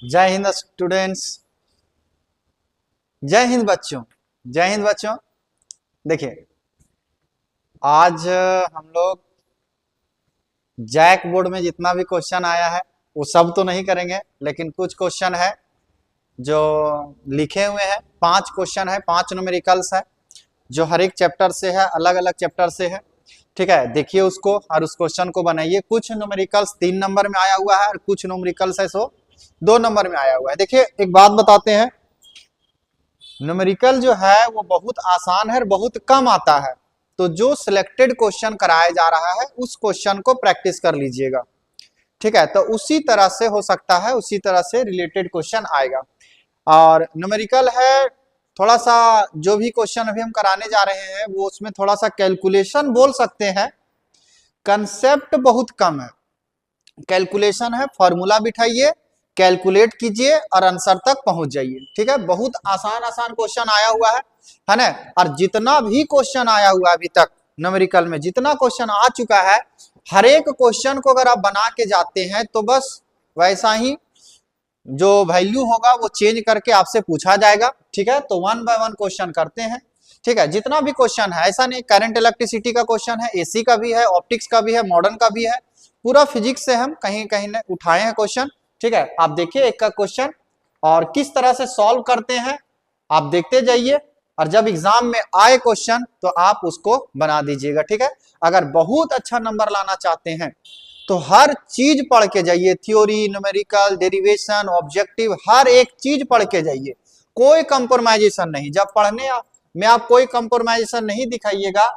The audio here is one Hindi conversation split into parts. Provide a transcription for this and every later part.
जय हिंद स्टूडेंट्स। जय हिंद बच्चों। जय हिंद बच्चों। देखिए, आज हम लोग जैक बोर्ड में जितना भी क्वेश्चन आया है वो सब तो नहीं करेंगे, लेकिन कुछ क्वेश्चन है जो लिखे हुए हैं। 5 क्वेश्चन है, 5 न्यूमेरिकल्स है जो हर एक चैप्टर से है, अलग अलग चैप्टर से है। ठीक है, देखिए उसको और उस क्वेश्चन को बनाइए। कुछ न्यूमेरिकल्स 3 नंबर में आया हुआ है और कुछ न्यूमेरिकल्स है सो 2 नंबर में आया हुआ है। देखिए, एक बात बताते हैं, न्यूमेरिकल जो है वो बहुत आसान है और बहुत कम आता है, तो जो सिलेक्टेड क्वेश्चन कराया जा रहा है उस क्वेश्चन को प्रैक्टिस कर लीजिएगा। ठीक है, तो उसी तरह से हो सकता है, उसी तरह से रिलेटेड क्वेश्चन आएगा। और न्यूमेरिकल है, थोड़ा सा जो भी क्वेश्चन अभी हम कराने जा रहे हैं वो उसमें थोड़ा सा कैलकुलेशन बोल सकते हैं, कंसेप्ट बहुत कम है। कैलकुलेशन है, फॉर्मूला बिठाइए, कैलकुलेट कीजिए और आंसर तक पहुंच जाइए। ठीक है, बहुत आसान आसान क्वेश्चन आया हुआ है ना। और जितना भी क्वेश्चन आया हुआ है अभी तक न्यूमेरिकल में, जितना क्वेश्चन आ चुका है, हर एक क्वेश्चन को अगर आप बना के जाते हैं तो बस वैसा ही जो वैल्यू होगा वो चेंज करके आपसे पूछा जाएगा। ठीक है, तो 1 बाय 1 क्वेश्चन करते हैं। ठीक है, जितना भी क्वेश्चन है, ऐसा नहीं करंट इलेक्ट्रिसिटी का क्वेश्चन है, एसी का भी है, ऑप्टिक्स का भी है, मॉडर्न का भी है, पूरा फिजिक्स से हम कहीं कहीं ने उठाए हैं क्वेश्चन। ठीक है, आप देखिए एक का क्वेश्चन और किस तरह से सॉल्व करते हैं आप देखते जाइए, और जब एग्जाम में आए क्वेश्चन तो आप उसको बना दीजिएगा। ठीक है, अगर बहुत अच्छा नंबर लाना चाहते हैं तो हर चीज पढ़ के जाइए, थ्योरी, न्यूमेरिकल, डेरिवेशन, ऑब्जेक्टिव, हर एक चीज पढ़ के जाइए, कोई कंप्रोमाइजेशन नहीं। जब पढ़ने में आप कोई कंप्रोमाइजेशन नहीं दिखाइएगा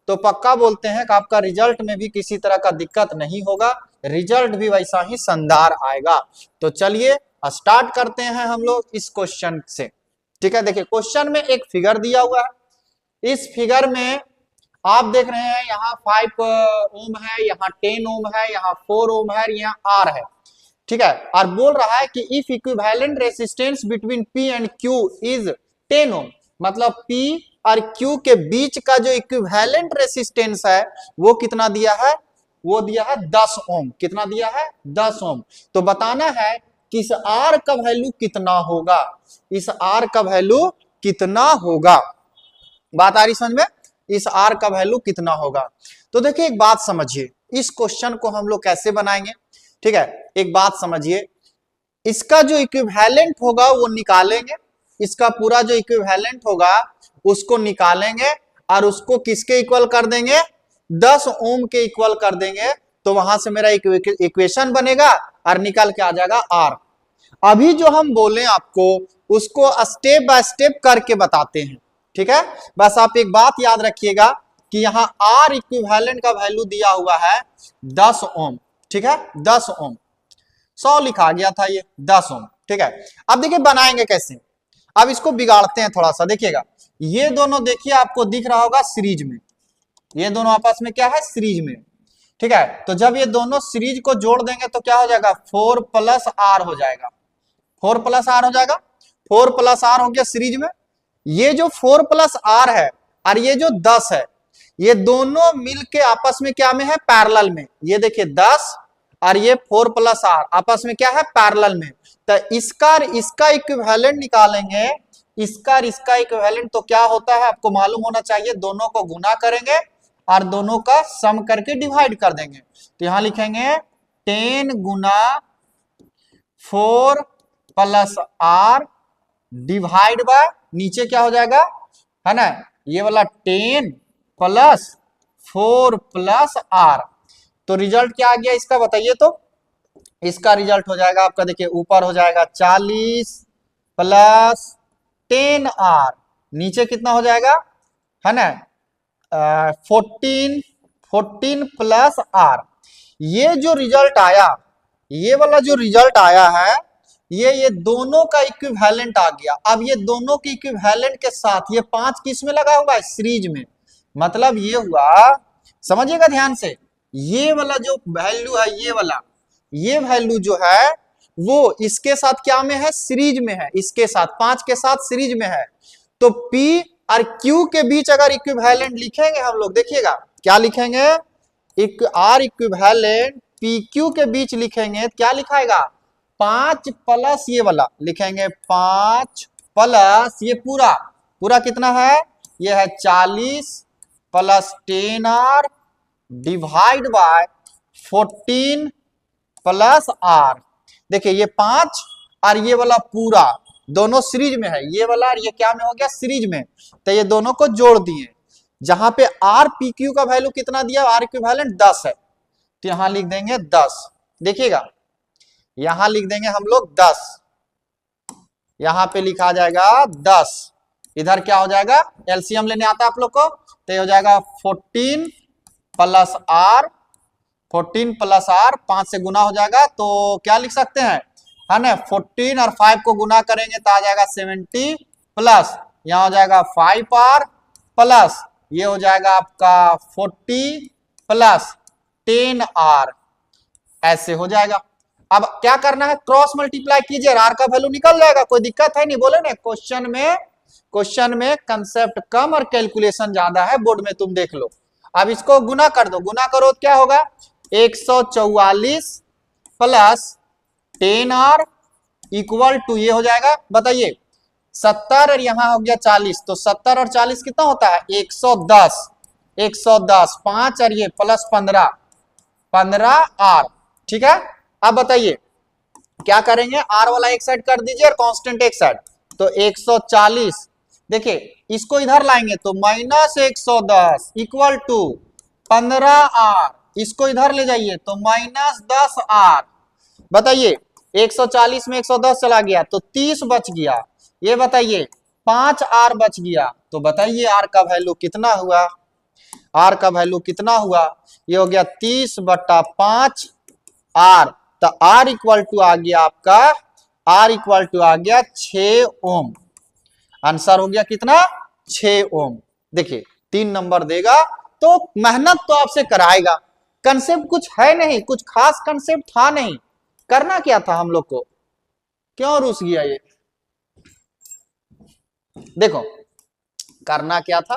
तो पक्का बोलते हैं कि आपका रिजल्ट में भी किसी तरह का दिक्कत नहीं होगा, रिजल्ट भी वैसा ही शानदार आएगा। तो चलिए स्टार्ट करते हैं हम लोग इस क्वेश्चन से। ठीक है, देखिए क्वेश्चन में एक फिगर दिया हुआ है। इस फिगर में आप देख रहे हैं यहाँ 5 ओम है, यहाँ 10 ओम है, यहाँ 4 ओम है, यहाँ आर है। ठीक है, और बोल रहा है कि if equivalent resistance between P and Q is 10 ओम, मतलब पी और क्यू के बीच का जो इक्विवेलेंट रेसिस्टेंस है वो कितना दिया है, वो दिया है 10 ओम। कितना दिया है, 10 ओम। तो बताना है कि इस आर का वैल्यू कितना होगा, इस आर का वैल्यू कितना होगा। बात आ रही समझ में, इस आर का वैल्यू कितना होगा। तो देखिए एक बात समझिए, इस क्वेश्चन को हम लोग कैसे बनाएंगे। ठीक है, एक बात समझिए, इसका जो इक्विवेलेंट होगा वो निकालेंगे, इसका पूरा जो इक्विवेलेंट होगा उसको निकालेंगे और उसको किसके इक्वल कर देंगे, 10 ओम के इक्वल कर देंगे। तो वहां से मेरा इक्वेशन बनेगा और निकल के आ जाएगा आर। अभी जो हम बोले आपको उसको स्टेप बाय स्टेप करके बताते हैं। ठीक है, बस आप एक बात याद रखिएगा कि यहाँ आर इक्विवेलेंट का वैल्यू दिया हुआ है 10 ओम। ठीक है, 10 ओम, 100 लिखा गया था, ये 10 ओम। ठीक है, अब देखिए बनाएंगे कैसे। अब इसको बिगाड़ते हैं थोड़ा सा, देखिएगा ये दोनों, देखिए आपको दिख रहा होगा सीरीज में, ये दोनों आपस में क्या है, सीरीज में। ठीक है, तो जब ये दोनों सीरीज को जोड़ देंगे तो क्या हो जाएगा, 4 प्लस आर हो जाएगा, 4 प्लस आर हो जाएगा, 4 प्लस आर हो गया सीरीज में। ये जो 4 प्लस आर है और ये जो 10 है, ये दोनों मिलके आपस में क्या में है, पैरेलल में। ये देखिए 10 और ये 4 प्लस आर आपस में क्या है, पैरेलल में। तो इसका इक्विवेलेंट निकालेंगे, इसका इक्विवेलेंट तो क्या होता है आपको मालूम होना चाहिए, दोनों को गुना करेंगे और दोनों का सम करके डिवाइड कर देंगे। तो यहां लिखेंगे 10 गुना 4 प्लस आर डिवाइड बाय, नीचे क्या हो जाएगा, है ना, ये वाला 10 प्लस 4 प्लस आर। तो रिजल्ट क्या आ गया इसका बताइए। तो इसका रिजल्ट हो जाएगा आपका, देखिए ऊपर हो जाएगा 40 प्लस 10 आर, नीचे कितना हो जाएगा, है ना, 14 प्लस आर। ये जो रिजल्ट आया, ये वाला जो रिजल्ट आया है, ये दोनों का इक्विवेलेंट आ गया। अब ये दोनों के इक्विवेलेंट के साथ ये 5 किस में लगा हुआ है, सीरीज में। मतलब ये हुआ, समझिएगा ध्यान से, ये वाला जो वैल्यू है, ये वैल्यू जो है वो इसके साथ क्या में है, सीरीज में है, इसके साथ 5 के साथ सीरीज में है। तो P और Q के बीच अगर इक्विवेलेंट लिखेंगे हम लोग, देखिएगा क्या लिखेंगे, आर इक्विवेलेंट PQ के बीच लिखेंगे, क्या लिखाएगा, 5 प्लस ये वाला लिखेंगे 5 प्लस ये पूरा पूरा कितना है, ये है 40 plus 10r divide by 14 plus r। देखिए ये 5 और ये वाला पूरा दोनों सीरीज में है, ये वाला और ये क्या में हो गया, सीरीज में। तो ये दोनों को जोड़ दिए, जहां पे आर पी क्यू का वैल्यू कितना दिया, आर इक्विवेलेंट 10 है, तो यहां लिख देंगे 10। देखिएगा यहां लिख देंगे हम लोग 10, यहां पे लिखा जाएगा 10, इधर क्या हो जाएगा, एलसीएम लेने आता है आप लोग को, तो ये हो जाएगा 14 प्लस आर, 14 प्लस आर 5 से गुना हो जाएगा, तो क्या लिख सकते हैं, है ना, 14 और 5 को गुना करेंगे तो आ जाएगा 70 प्लस यहाँ हो जाएगा 5r प्लस ये हो जाएगा आपका 40 प्लस 10r, ऐसे हो जाएगा। अब क्या करना है, क्रॉस मल्टीप्लाई कीजिए, आर का वैल्यू निकल जाएगा, कोई दिक्कत है नहीं, बोले ना क्वेश्चन में कंसेप्ट कम और कैलकुलेशन ज्यादा है, बोर्ड में तुम देख लो। अब इसको गुना कर दो, गुना करो तो क्या होगा, 144 प्लस 10r इक्वल टू ये हो जाएगा, बताइए 70 और यहाँ हो गया 40, तो 70 और 40 कितना होता है, 110, 110 5 और ये प्लस 15 15r, ठीक है। अब बताइए क्या करेंगे, आर वाला एक साइड कर दीजिए और कांस्टेंट एक साइड, तो 140, देखिए इसको इधर लाएंगे तो माइनस 110 इक्वल टू 15r, इसको इधर ले जाइए तो माइनस 10r। बताइए 140 में 110 चला गया तो 30 बच गया, ये बताइए 5r बच गया, तो बताइए r का वैल्यू कितना हुआ, r का वैल्यू कितना हुआ, ये हो गया 30/5r, तो r इक्वल टू आ गया आपका, r इक्वल टू आ गया 6 ओम, आंसर हो गया कितना, 6 ओम। देखिए 3 नंबर देगा, तो मेहनत तो आपसे कराएगा, कंसेप्ट कुछ है नहीं, कुछ खास कंसेप्ट था नहीं, करना क्या था हम लोग को, क्यों रुस गया ये, देखो करना क्या था,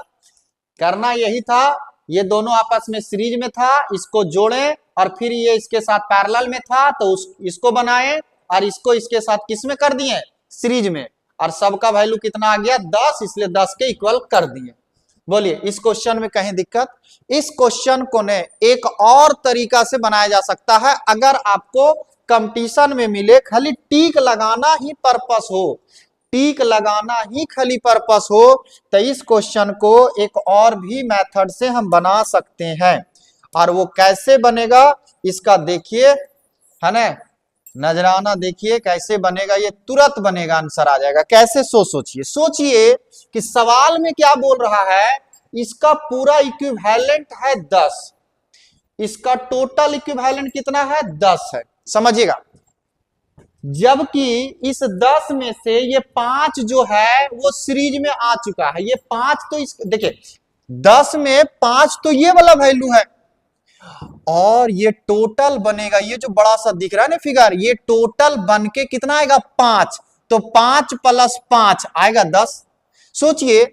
करना यही था, ये दोनों आपस में सीरीज में था, इसको जोड़ें और फिर ये इसके साथ पैरेलल में था तो इसको बनाए और इसको इसके साथ किस में कर दिए, सीरीज में, और सबका वैल्यू कितना आ गया 10, इसलिए 10 के इक्वल कर दिए। बोलिए इस क्वेश्चन में कहीं दिक्कत, इस क्वेश्चन को ने एक और तरीका से बनाया जा सकता है, अगर आपको कंपटीशन में मिले, खाली टीक लगाना ही पर्पस हो, टीक लगाना ही खाली पर्पस हो, तो इस क्वेश्चन को एक और भी मेथड से हम बना सकते हैं, और वो कैसे बनेगा इसका देखिए, है ना, नजराना देखिए कैसे बनेगा, ये तुरंत बनेगा, आंसर आ जाएगा। कैसे, सोचिए कि सवाल में क्या बोल रहा है, इसका पूरा इक्विवेलेंट है 10, इसका टोटल इक्विवेलेंट कितना है 10 है, समझिएगा, जबकि इस 10 में से ये 5 जो है वो सीरीज में आ चुका है, ये 5 तो इस देखिए 10 में 5 तो ये वाला वैल्यू है, और ये टोटल बनेगा, ये जो बड़ा सा दिख रहा है ना फिगर, ये टोटल बन के कितना आएगा 5, तो 5 प्लस 5 आएगा 10। सोचिए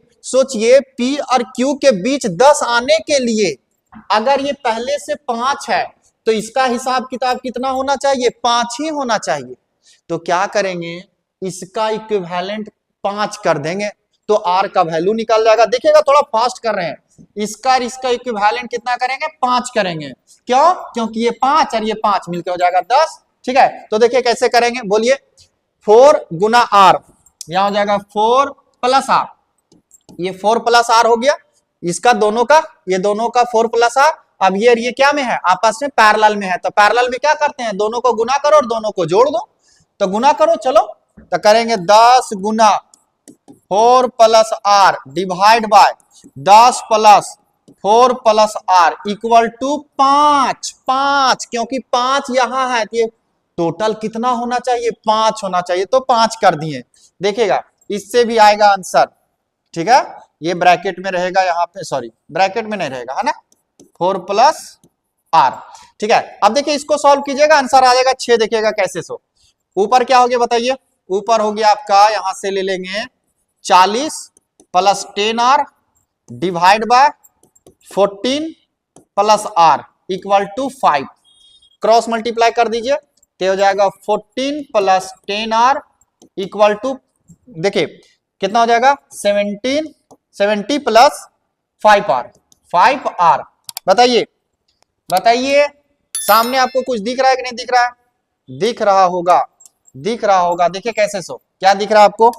P और Q के बीच 10 आने के लिए अगर ये पहले से 5 है तो इसका हिसाब किताब कितना होना चाहिए, 5 ही होना चाहिए। तो क्या करेंगे, इसका इक्विवेलेंट 5 कर देंगे तो R का वैल्यू निकल जाएगा। देखिएगा थोड़ा फास्ट कर रहे हैं, इसका इक्विवेलेंट कितना करेंगे, 5 करेंगे, क्यों, क्योंकि ये 5 और ये 5 मिलकर हो जाएगा 10, ठीक है। तो देखिए कैसे करेंगे, बोलिए 4 गुना R, यहां हो जाएगा 4 प्लस R, ये 4 प्लस R हो गया, इसका दोनों का, ये दोनों का 4 प्लस R। अब ये क्या में है, आपस में पैरेलल में है, तो पैरेलल में क्या करते हैं, दोनों को गुना करो और दोनों को जोड़ दो, तो गुना करो, चलो तो करेंगे 10 गुना 4 plus R divide by 10 plus 4 plus R equal to 5, क्योंकि 5 यहां है, ये टोटल कितना होना चाहिए, 5 होना चाहिए, तो 5 कर दिए। देखिएगा इससे भी आएगा आंसर, ठीक है, ये ब्रैकेट में रहेगा, यहाँ पे सॉरी ब्रैकेट में नहीं रहेगा, है ना, 4 प्लस R, ठीक है। अब देखिए इसको सॉल्व कीजिएगा, आंसर आ जाएगा 6। देखिएगा कैसे, ऊपर क्या हो गया बताइए, ऊपर हो गया आपका, यहां से ले लेंगे 40 plus 10R divide by 14 plus R equal to 5, cross multiply कर दीजिए, तो हो जाएगा 14 प्लस 10R इक्वल टू, देखिए कितना हो जाएगा 70 प्लस 5R, 5R। बताइए बताइए, सामने आपको कुछ दिख रहा है कि नहीं दिख रहा है? दिख रहा होगा, दिख रहा होगा। देखिए कैसे सो, क्या दिख रहा है आपको?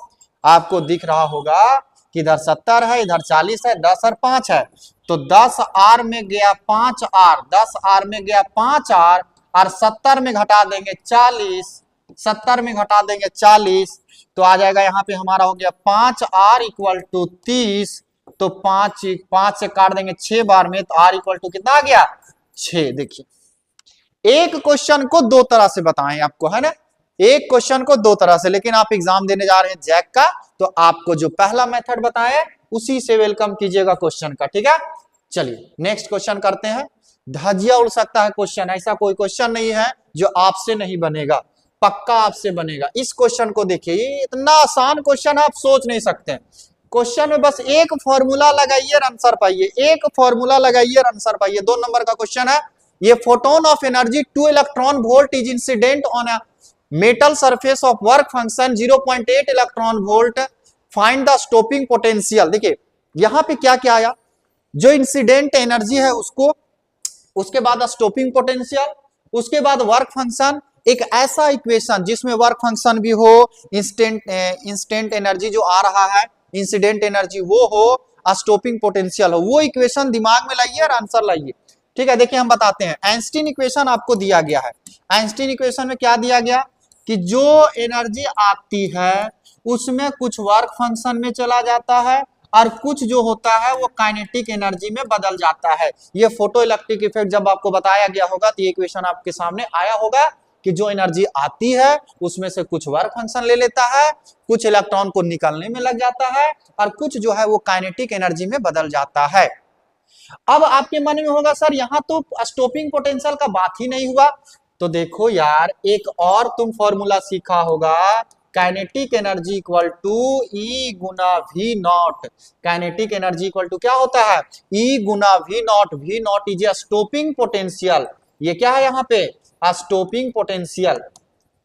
आपको दिख रहा होगा कि इधर 70 है, इधर 40 है, 10 और 5 है। तो 10R में गया 5R, 10R में गया 5R, और 70 में घटा देंगे 40, 70 में घटा देंगे 40, तो आ जाएगा यहाँ पे हमारा हो गया 5R इक्वल टू 30। तो 5 से काट देंगे 6 बार में, तो R इक्वल टू कितना आ गया 6। देखिए एक क्वेश्चन को दो तरह से बताएं आपको, है ना, एक क्वेश्चन को दो तरह से, लेकिन आप एग्जाम देने जा रहे हैं जैक का, तो आपको जो पहला मेथड बताए उसी से वेलकम कीजिएगा क्वेश्चन का, ठीक है। चलिए नेक्स्ट क्वेश्चन करते हैं। धजिया उड़ सकता है क्वेश्चन, ऐसा कोई क्वेश्चन नहीं है जो आपसे नहीं बनेगा, पक्का आपसे बनेगा। इस क्वेश्चन को देखिए, ये इतना आसान क्वेश्चन आप सोच नहीं सकते। क्वेश्चन में बस एक फॉर्मूला लगाइए और आंसर पाइए, एक फॉर्मूला लगाइए और आंसर पाइए। 2 नंबर का क्वेश्चन है, ये photon of energy 2 electron volt is incident on a metal surface of work function 0.8 electron volt, find the stopping potential. देखिए यहां पे क्या क्या आया, जो इंसिडेंट एनर्जी है उसको, उसके बाद स्टॉपिंग पोटेंशियल, उसके बाद वर्क फंक्शन, एक ऐसा इक्वेशन जिसमें वर्क फंक्शन भी हो, इंस्टेंट एनर्जी जो आ रहा है, इंसिडेंट एनर्जी वो हो, स्टॉपिंग पोटेंशियल हो, वो इक्वेशन दिमाग में लाइए और आंसर लाइए, ठीक है। देखिए हम बताते हैं, आइंस्टीन इक्वेशन आपको दिया गया है। आइंस्टीन इक्वेशन में क्या दिया गया कि जो एनर्जी आती है उसमें कुछ वर्क फंक्शन में चला जाता है और कुछ जो होता है वो काइनेटिक एनर्जी में बदल जाता है। ये फोटो इलेक्ट्रिक इफेक्ट जब आपको बताया गया होगा तो ये इक्वेशन आपके सामने आया होगा कि जो एनर्जी आती है उसमें से कुछ वर्क फंक्शन ले लेता है, कुछ इलेक्ट्रॉन को निकालने में लग जाता है, और कुछ जो है वो काइनेटिक एनर्जी में बदल जाता है। अब आपके मन में होगा सर यहाँ तो स्टॉपिंग पोटेंशियल का बात ही नहीं हुआ, तो देखो यार एक और तुम फॉर्मूला सीखा होगा, kinetic energy equal to E गुना V naught. Kinetic energy equal to क्या होता है, ई गुना V naught. V naught is a stopping potential. ये क्या है यहाँ पे, स्टॉपिंग पोटेंशियल।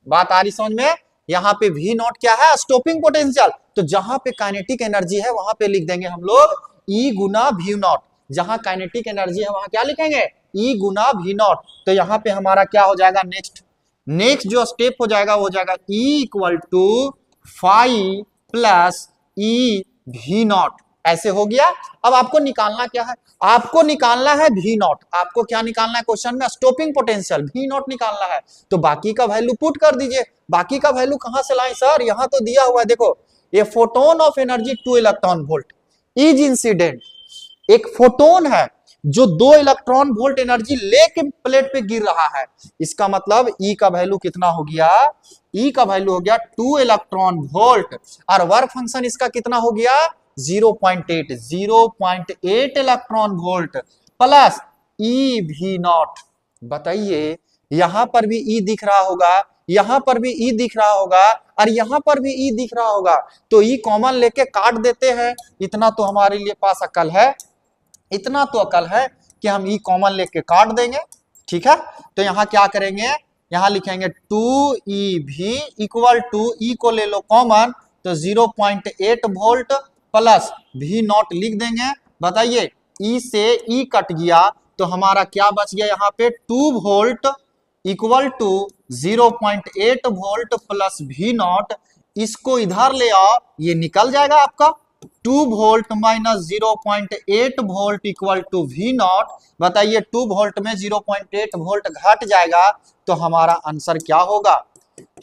बात आ रही समझ में? यहाँ पे वी नॉट क्या है, स्टॉपिंग पोटेंशियल। तो जहां पे काइनेटिक एनर्जी है वहां पे लिख देंगे हम लोग ई गुना वी नॉट, जहां काइनेटिक एनर्जी है वहां क्या लिखेंगे, ई गुना वी नॉट। तो यहाँ पे हमारा क्या हो जाएगा, नेक्स्ट जो स्टेप हो जाएगा वो हो जाएगा E equal to 5 plus E V naught. ऐसे हो गया। अब आपको निकालना क्या है, आपको निकालना है वी नॉट। आपको क्या निकालना है क्वेश्चन में, स्टॉपिंग पोटेंशियल, वी नॉट निकालना है। तो बाकी का वैल्यू पुट कर दीजिए। बाकी का वैल्यू कहां से लाएं सर, यहां तो दिया हुआ है, देखो ये photon of energy 2 electron volt is incident. एक फोटोन है जो 2 इलेक्ट्रॉन वोल्ट एनर्जी लेके प्लेट पे गिर रहा है, इसका मतलब ई का वैल्यू कितना हो गया, ई का वैल्यू हो गया 2 इलेक्ट्रॉन वोल्ट, और वर्क फंक्शन इसका कितना हो गया 0.8 electron volt plus E V naught. बताइए यहां पर भी ई दिख रहा होगा, यहां पर भी ई दिख रहा होगा, और यहां पर भी ई दिख रहा होगा, तो ई कॉमन लेके काट देते हैं। इतना तो हमारे लिए पास अकल है, इतना तो अकल है कि हम ई कॉमन लेके काट देंगे, ठीक है। तो यहां क्या करेंगे, यहां लिखेंगे 2 भी इक्वल टू, ई को ले लो कॉमन, तो 0.8 वोल्ट प्लस वी नॉट लिख देंगे। बताइए ई से ई कट गया तो हमारा क्या बच गया, यहाँ पे 2 volt equal to 0.8 volt plus V naught. इसको इधर ले आओ, ये निकल जाएगा आपका 2 volt minus 0.8 volt equal to V naught. बताइए 2 वोल्ट में 0.8 वोल्ट घट जाएगा तो हमारा आंसर क्या होगा,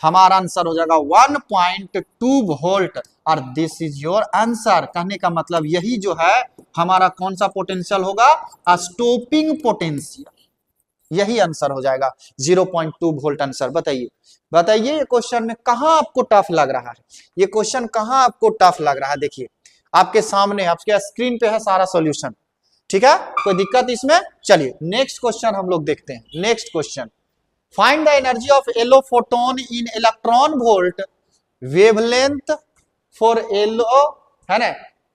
हमारा आंसर हो जाएगा 1.2 वोल्ट। और दिस इज योर आंसर। कहने का मतलब यही जो है हमारा कौन सा पोटेंशियल होगा, स्टॉपिंग पोटेंशियल, यही आंसर हो जाएगा 0.2 वोल्ट आंसर। बताइए बताइए ये क्वेश्चन में कहां आपको टफ लग रहा है, ये क्वेश्चन कहां आपको टफ लग रहा है। देखिए आपके सामने आपके स्क्रीन पे है सारा सॉल्यूशन, ठीक है, कोई दिक्कत इसमें। चलिए नेक्स्ट क्वेश्चन हम लोग देखते हैं। Next question, find the energy of yellow photon in electron volt wavelength for yellow, है ना,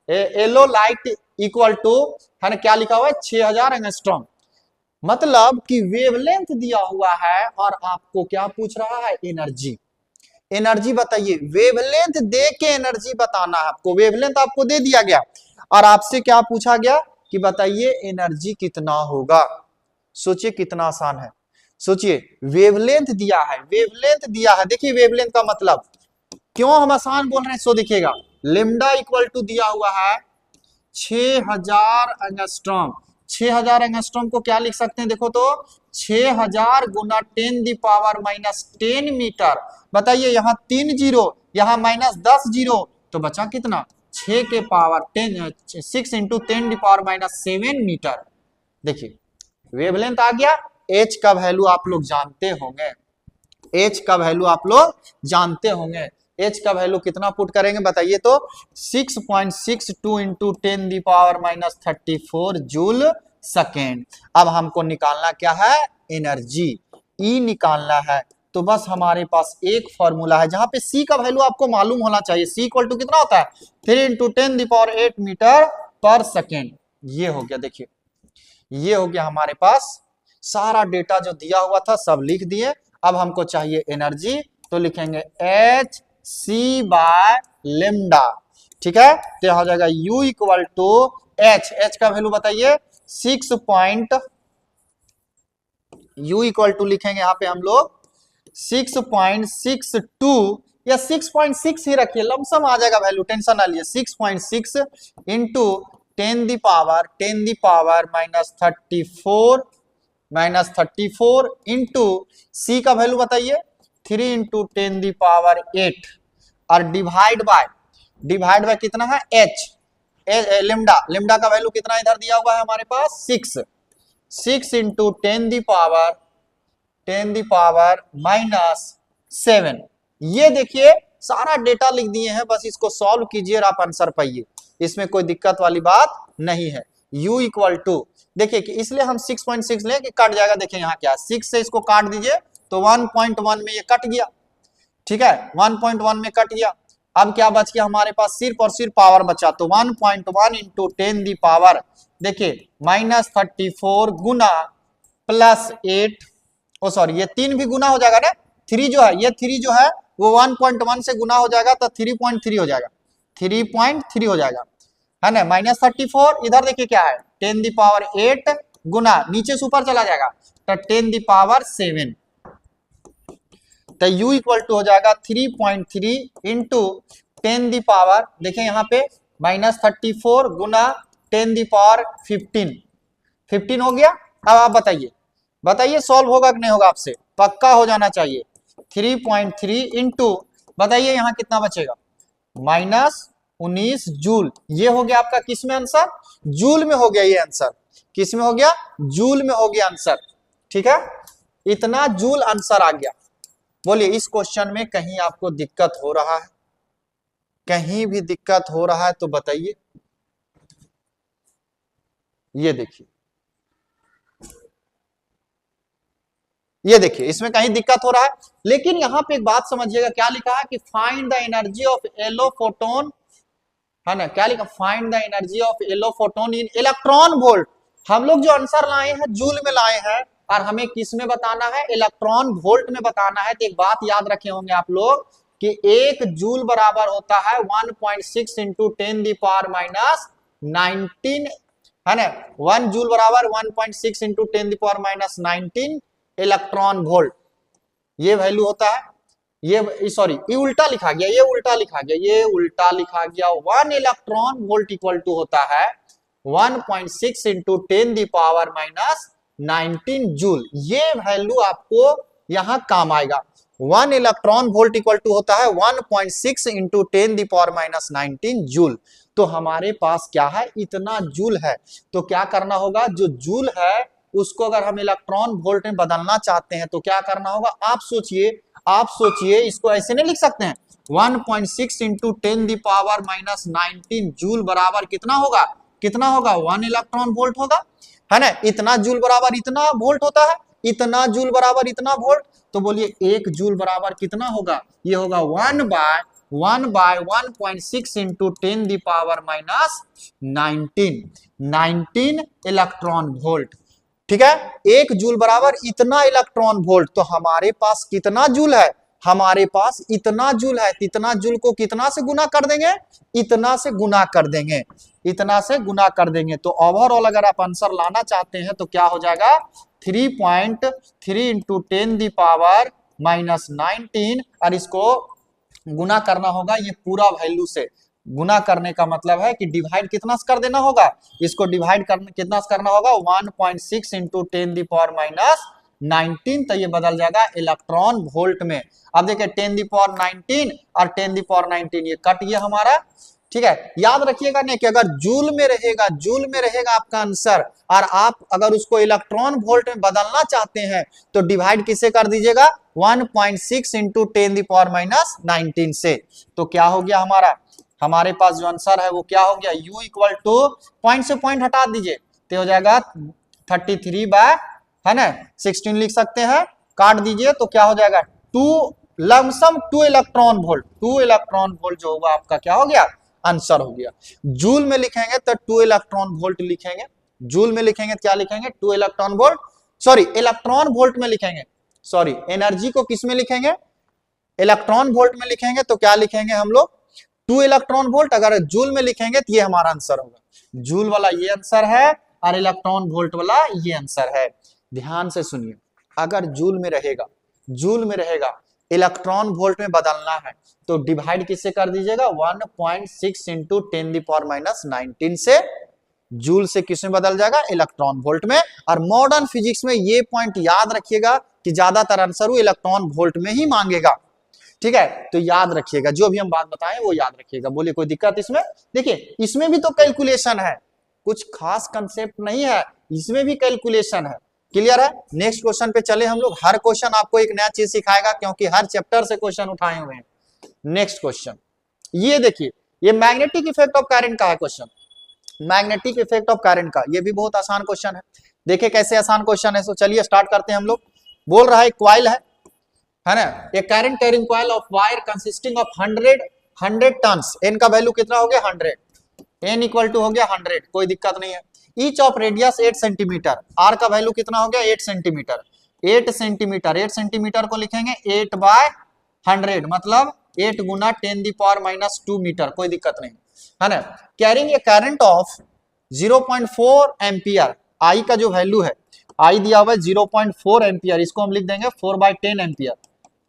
येलो लाइट इक्वल टू, है ना, क्या लिखा हुआ है 6000 एंगस्ट्रॉम। मतलब कि वेवलेंथ दिया हुआ है और आपको क्या पूछ रहा है, एनर्जी। एनर्जी बताइए, वेवलेंथ दे के एनर्जी बताना है आपको। वेवलेंथ आपको दे दिया गया और आपसे क्या पूछा गया कि बताइए एनर्जी कितना होगा। सोचिए कितना आसान है। सोचिए वेवलेंथ दिया है, वेवलेंथ दिया है। देखिए वेवलेंथ का मतलब क्यों हम आसान बोल रहे हैं, सो देखिएगा। लिम्डा इक्वल टू दिया हुआ है 6000 एंगस्ट्रॉम। 6000 एंगस्ट्रॉम को क्या लिख सकते हैं, देखो तो 6000 गुना 10⁻⁻10 मीटर। बताइए यहाँ 3 जीरो, यहाँ -10 जीरो, तो बचा कितना, 6 के पावर 10, 6 इंटू 10⁻⁻7 मीटर। देखिए वेवलेंथ आ गया। एच का वैल्यू आप लोग जानते होंगे, एच का वैल्यू आप लोग जानते होंगे। एच का वैल्यू कितना पुट करेंगे बताइए तो, 6.62 इंटू 10⁻⁻34 जूल सेकेंड। अब हमको निकालना क्या है, एनर्जी, ई निकालना है। तो बस हमारे पास एक फॉर्मूला है जहां पे सी का वैल्यू आपको मालूम होना चाहिए। सी इक्वल टू कितना होता है, 3 इंटू 10⁸ मीटर पर सेकेंड। ये हो गया, देखिए ये हो गया हमारे पास सारा डेटा जो दिया हुआ था सब लिख दिए। अब हमको चाहिए एनर्जी, तो लिखेंगे एच सी बाय लेमडा। ठीक है, तो हो जाएगा U equal to H, H का वैल्यू बताइए 6 पॉइंट, U इक्वल टू लिखेंगे यहाँ पे हम लोग 6.62 या 6.6 ही रखिए, लमसम आ जाएगा वैल्यू, टेंशन ना लिए। 6.6 इंटू 10⁻34 इंटू सी का वैल्यू बताइए 3 इंटू 10⁸ और डिवाइड बाय कितना है, एच, लिम्डा, लिम्डा का वैल्यू कितना इधर दिया हुआ है हमारे पास 6 इंटू 10⁻⁻7। ये देखिए सारा डेटा लिख दिए हैं, बस इसको सॉल्व कीजिए और आप आंसर पाइए, इसमें कोई दिक्कत वाली बात नहीं है। U इक्वल टू, देखिए कि इसलिए हम 6.6 लें कि कट जाएगा। देखिए यहाँ क्या, 6 से इसको काट दीजिए तो 1.1 में ये कट गया। ठीक है, 1.1 में कट गया। अब क्या बच गया हमारे पास, सिर्फ और सिर्फ पावर बचा, तो 1.1 इंटू 10⁻, देखिए -34 गुना +8, ओ सॉरी ये 3 भी गुना हो जाएगा ना, 3 जो है, ये 3 जो है वो 1.1 से गुना हो जाएगा तो 3.3 हो जाएगा, 3.3 हो जाएगा, है ना। -34 इधर देखिए क्या है, 10⁸ गुना, नीचे से ऊपर चला जाएगा तो 10⁻7, तो U इक्वल टू हो जाएगा 3.3 इंटू 10⁻, देखिए यहाँ पे -34 गुना 10⁻15 हो गया। अब आप बताइए सॉल्व होगा कि नहीं होगा, आपसे पक्का हो जाना चाहिए। 3.3 इंटू, बताइए यहाँ कितना बचेगा, -19 जूल। ये हो गया आपका किस में आंसर, जूल में हो गया ये आंसर, किस में हो गया, जूल में हो गया आंसर। ठीक है, इतना जूल आंसर आ गया। बोलिए इस क्वेश्चन में कहीं आपको दिक्कत हो रहा है, कहीं भी दिक्कत हो रहा है तो बताइए। ये देखिए, ये देखिए इसमें कहीं दिक्कत हो रहा है, लेकिन यहां पे एक बात समझिएगा, क्या लिखा है कि find the energy of yellow photon, है ना, क्या लिखा, find the energy of yellow photon in electron volt. हम लोग जो आंसर लाए हैं जूल में लाए हैं, और हमें किस में बताना है, इलेक्ट्रॉन वोल्ट में बताना है। तो एक बात याद रखे होंगे आप लोग कि 1 जूल बराबर होता है 1.6 इंटू 10⁻⁻19, है ना। 1 जूल बराबर 1.6 इंटू 10⁻⁻19 इलेक्ट्रॉन वोल्ट, ये वैल्यू होता है। ये सॉरी ये उल्टा लिखा गया, ये उल्टा लिखा गया, ये उल्टा लिखा गया। 1 इलेक्ट्रॉन वोल्ट इक्वल टू होता है 1.6 इंटू 10⁻⁻19 जूल। ये वैल्यू आपको यहां काम आएगा। 1 इलेक्ट्रॉन वोल्ट इक्वल टू होता है 1.6 इंटू 10⁻⁻19 जूल। तो हमारे पास क्या है, इतना जूल है। तो क्या करना होगा, जो जूल है उसको अगर हम इलेक्ट्रॉन वोल्ट में बदलना चाहते हैं तो क्या करना होगा, आप सोचिए, इसको ऐसे नहीं लिख सकते हैं। 1.6 इंटू 10⁻⁻19 जूल बराबर कितना होगा, 1 इलेक्ट्रॉन वोल्ट होगा, है ना। इतना जूल बराबर इतना वोल्ट होता है, इतना जूल बराबर इतना वोल्ट। तो बोलिए 1 जूल बराबर कितना होगा, ये होगा 1/1.6 इंटू 10⁻⁻19 19 इलेक्ट्रॉन वोल्ट। ठीक है, 1 जूल बराबर इतना इलेक्ट्रॉन वोल्ट, तो हमारे पास कितना जूल है, हमारे पास इतना जूल है, इतना जूल को कितना से गुना कर देंगे, इतना से गुना कर देंगे, इतना से गुना कर देंगे। तो ओवरऑल अगर आप आंसर लाना चाहते हैं तो क्या हो जाएगा, 3.3 इंटू 10 दी पावर माइनस 19, और इसको गुना करना होगा ये पूरा वैल्यू से। गुना करने का मतलब है कि डिवाइड कितना से कर देना होगा, इसको डिवाइड करने कितना से करना होगा, 1.6 इंटू 10 दी पावर माइनस 19, तो ये बदल जाएगा इलेक्ट्रॉन वोल्ट में। अब देखिए 10 दी पावर 19 और 10 दी पावर 19 ये कट गया हमारा। ठीक है, याद रखिएगा नहीं कि अगर जूल में रहेगा, जूल में रहेगा आपका आंसर, और आप अगर उसको इलेक्ट्रॉन वोल्ट में बदलना चाहते हैं तो डिवाइड किसे कर दीजिएगा, 1.6 इंटू 10 दी पावर माइनस 19 से। तो क्या हो गया हमारा, हमारे पास जो आंसर है वो क्या हो गया, u इक्वल टू पॉइंट से पॉइंट हटा दीजिए तो हो जाएगा 33 बाय, है ना, 16 लिख सकते हैं, काट दीजिए तो क्या हो जाएगा, 2 lump sum 2 electron volt, 2 electron volt जो होगा आपका क्या हो गया, आंसर हो गया। जूल में लिखेंगे तो 2 इलेक्ट्रॉन वोल्ट लिखेंगे, जूल में लिखेंगे तो क्या लिखेंगे, 2 electron volt, sorry electron volt में लिखेंगे, सॉरी एनर्जी को किस में लिखेंगे, इलेक्ट्रॉन वोल्ट में लिखेंगे तो क्या लिखेंगे हम लोग, 2 इलेक्ट्रॉन वोल्ट। अगर जूल में लिखेंगे तो ये हमारा आंसर होगा, जूल वाला ये आंसर है और इलेक्ट्रॉन वोल्ट वाला ये आंसर है। ध्यान से सुनिए, अगर जूल में रहेगा, जूल में रहेगा, इलेक्ट्रॉन वोल्ट में बदलना है तो डिवाइड किससे कर दीजिएगा, 1.6 इंटू 10 दी पावर माइनस 19 से। जूल से किस में बदल जाएगा, इलेक्ट्रॉन वोल्ट में। और मॉडर्न फिजिक्स में ये पॉइंट याद रखिएगा कि ज्यादातर आंसर वो इलेक्ट्रॉन वोल्ट में ही मांगेगा। ठीक है, तो याद रखिएगा, जो भी हम बात बताएं वो याद रखिएगा। बोलिए कोई दिक्कत इसमें, देखिए इसमें भी तो कैलकुलेशन है, कुछ खास कंसेप्ट नहीं है, इसमें भी कैलकुलेशन है। क्लियर है, नेक्स्ट क्वेश्चन पे चले हम लोग। हर क्वेश्चन आपको एक नया चीज सिखाएगा क्योंकि हर चैप्टर से क्वेश्चन उठाए हुए हैं। नेक्स्ट क्वेश्चन ये देखिए, ये मैग्नेटिक इफेक्ट ऑफ करंट का है question, magnetic effect of current का, ये भी बहुत आसान क्वेश्चन है। देखिए कैसे आसान क्वेश्चन है, तो चलिए स्टार्ट करते हैं हम लोग। बोल रहा है क्वाइल है ना, a current carrying coil of wire consisting of 100 turns, N का वैल्यू कितना हो गया 100, एन इक्वल टू हो गया 100, कोई दिक्कत नहीं है। Each of radius 8 centimetre, R का वैल्यू कितना हो गया 8 सेंटीमीटर, 8 सेंटीमीटर, 8 सेंटीमीटर को लिखेंगे 8 बाय 100, मतलब 8 गुना 10 दी पावर माइनस 2 मीटर, कोई दिक्कत नहीं है ना। Carrying a current of 0.4 ampere, I का जो वैल्यू है, आई दिया हुआ है 0.4 एम्पियर, इसको हम लिख देंगे 4/10 ampere,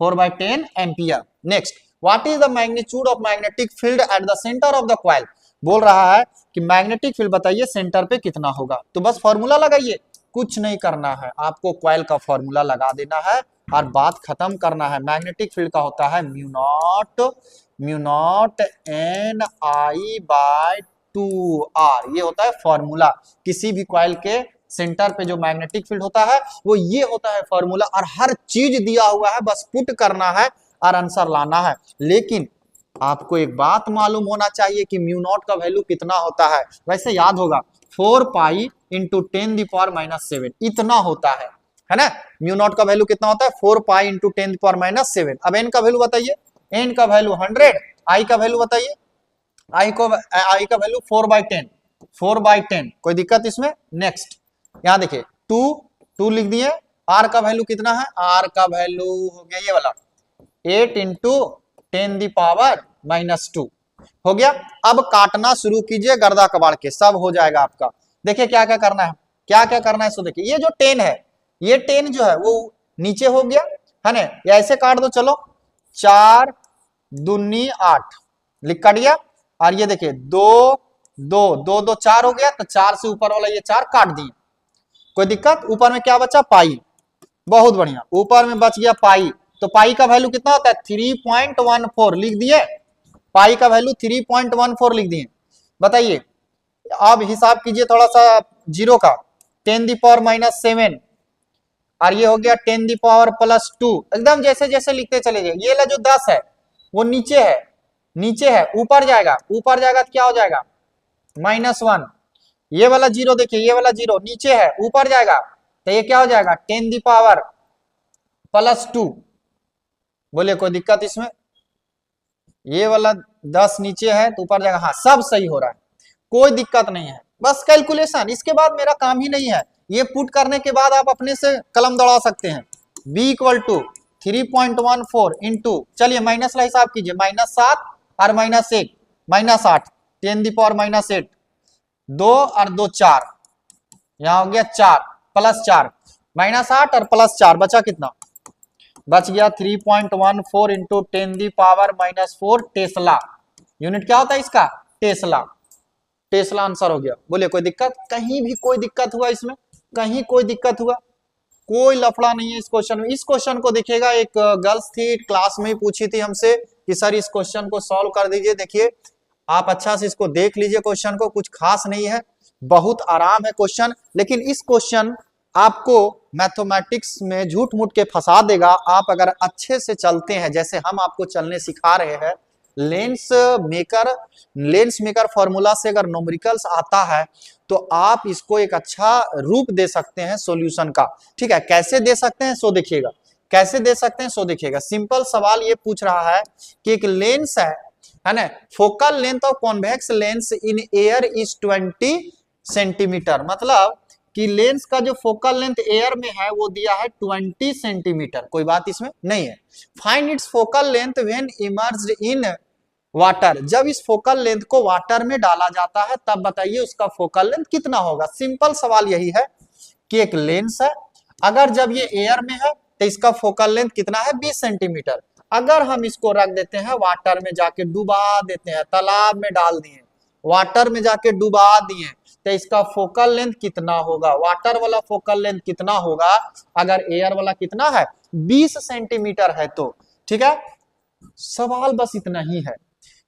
4/10 ampere. Next, what is the magnitude of magnetic field at the centre of the coil, बोल रहा है कि मैग्नेटिक फील्ड बताइए सेंटर पे कितना होगा। तो बस फॉर्मूला लगाइए, कुछ नहीं करना है, आपको कॉइल का फॉर्मूला लगा देना है और बात खत्म करना है। मैग्नेटिक फील्ड का होता है mu naught N I by 2r, ये होता है फॉर्मूला। किसी भी कॉइल के सेंटर पे जो मैग्नेटिक फील्ड होता है वो ये होता है फॉर्मूला, और हर चीज दिया हुआ है, बस पुट करना है और आंसर लाना है। लेकिन आपको एक बात मालूम होना चाहिए कि म्यू नॉट का वैल्यू कितना होता है, वैसे याद होगा 4 pi into 10 the power minus 7, इतना होता है ना। म्यू नॉट का वैल्यू कितना होता है 4 pi into 10 the power minus 7। अब एन का वैल्यू बताइए, एन का वैल्यू 100, आई का वैल्यू बताइए, आई का वैल्यू 4/10, 4/10, कोई दिक्कत इसमें। नेक्स्ट यहाँ देखिए 2 लिख दिए, आर का वैल्यू कितना है, आर का वैल्यू हो गया ये वाला 8 इंटू 10 दी पावर माइनस 2 हो गया। अब काटना शुरू कीजिए गर्दा कबाड़ के, सब हो जाएगा आपका। देखिए क्या क्या करना है, क्या क्या करना है। सो देखिए ये जो 10 है, ये 10 जो है वो नीचे हो गया है ना, या ऐसे काट दो, चलो 4 दूनी 8 लिख काट दिया। और ये देखिए 2 2 2 2 4 हो गया, तो 4 से ऊपर वाला ये 4 काट दिए, कोई दिक्कत। ऊपर में क्या बचा, पाई, बहुत बढ़िया, ऊपर में बच गया पाई। तो पाई का वैल्यू कितना होता है 3.14 लिख दिए, पाई का वैल्यू 3.14 लिख दिए। बताइए अब हिसाब कीजिए थोड़ा सा जीरो का, 10 दी पावर माइनस 7 और ये हो गया 10 दी पावर प्लस 2, एकदम जैसे जैसे लिखते चले जाइए। ये ला जो 10 है वो नीचे है, नीचे है, ऊपर जाएगा, ऊपर जाएगा तो क्या हो जाएगा -1। ये वाला जीरो देखिए, ये वाला जीरो नीचे है, ऊपर जाएगा तो ये क्या हो जाएगा 10 दी पावर प्लस 2। बोले कोई दिक्कत इसमें, ये वाला 10 नीचे है तो ऊपर जाएगा, हाँ सब सही हो रहा है, कोई दिक्कत नहीं है। बस कैलकुलेशन, इसके बाद मेरा काम ही नहीं है, ये पुट करने के बाद आप अपने से कलम दौड़ा सकते हैं। b इक्वल टू 3.14 इंटू, चलिए माइनस का हिसाब कीजिए, -7 और -1, -8, 10⁻⁸, 2 और 2 4, यहाँ हो गया 4 प्लस 4, -8 और प्लस 4 बचा कितना, बच गया 3.14 इंटू 10⁻⁻4 टेस्ला। यूनिट क्या होता है इसका, टेस्ला। टेस्ला आंसर हो गया। बोले कोई दिक्कत, कहीं भी कोई दिक्कत हुआ इसमें, कहीं कोई दिक्कत हुआ, कोई लफड़ा नहीं है इस क्वेश्चन में। इस क्वेश्चन को देखिएगा, एक गर्ल्स थी क्लास में ही पूछी थी हमसे कि सर इस क्वेश्चन को सॉल्व कर दीजिए। देखिए आप अच्छा से इसको देख लीजिए, क्वेश्चन को कुछ खास नहीं है, बहुत आराम है क्वेश्चन, लेकिन इस क्वेश्चन आपको मैथमेटिक्स में झूठ मूठ के फंसा देगा। आप अगर अच्छे से चलते हैं, जैसे हम आपको चलने सिखा रहे हैं, लेंस मेकर फॉर्मूला से अगर न्यूमेरिकल्स आता है तो आप इसको एक अच्छा रूप दे सकते हैं सॉल्यूशन का। ठीक है, कैसे दे सकते हैं सो देखिएगा, कैसे दे सकते हैं सो देखिएगा। सिंपल सवाल ये पूछ रहा है कि एक लेंस है ना, focal length of convex lens in air is 20 centimetre, मतलब कि लेंस का जो फोकल लेंथ एयर में है वो दिया है 20 सेंटीमीटर, कोई बात इसमें नहीं है। Find its focal length when emerged in water, जब इस फोकल लेंथ को वाटर में डाला जाता है तब बताइए उसका फोकल लेंथ कितना होगा। सिंपल सवाल यही है कि एक लेंस है, अगर जब ये एयर में है तो इसका फोकल लेंथ कितना है, 20 सेंटीमीटर। अगर हम इसको रख देते हैं वाटर में, जाके डुबा देते हैं, तालाब में डाल दिए, वाटर में जाके डुबा दिए, तो इसका फोकल लेंथ कितना होगा, वाटर वाला फोकल लेंथ कितना होगा, अगर एयर वाला कितना है 20 सेंटीमीटर है तो। ठीक है, सवाल बस इतना ही है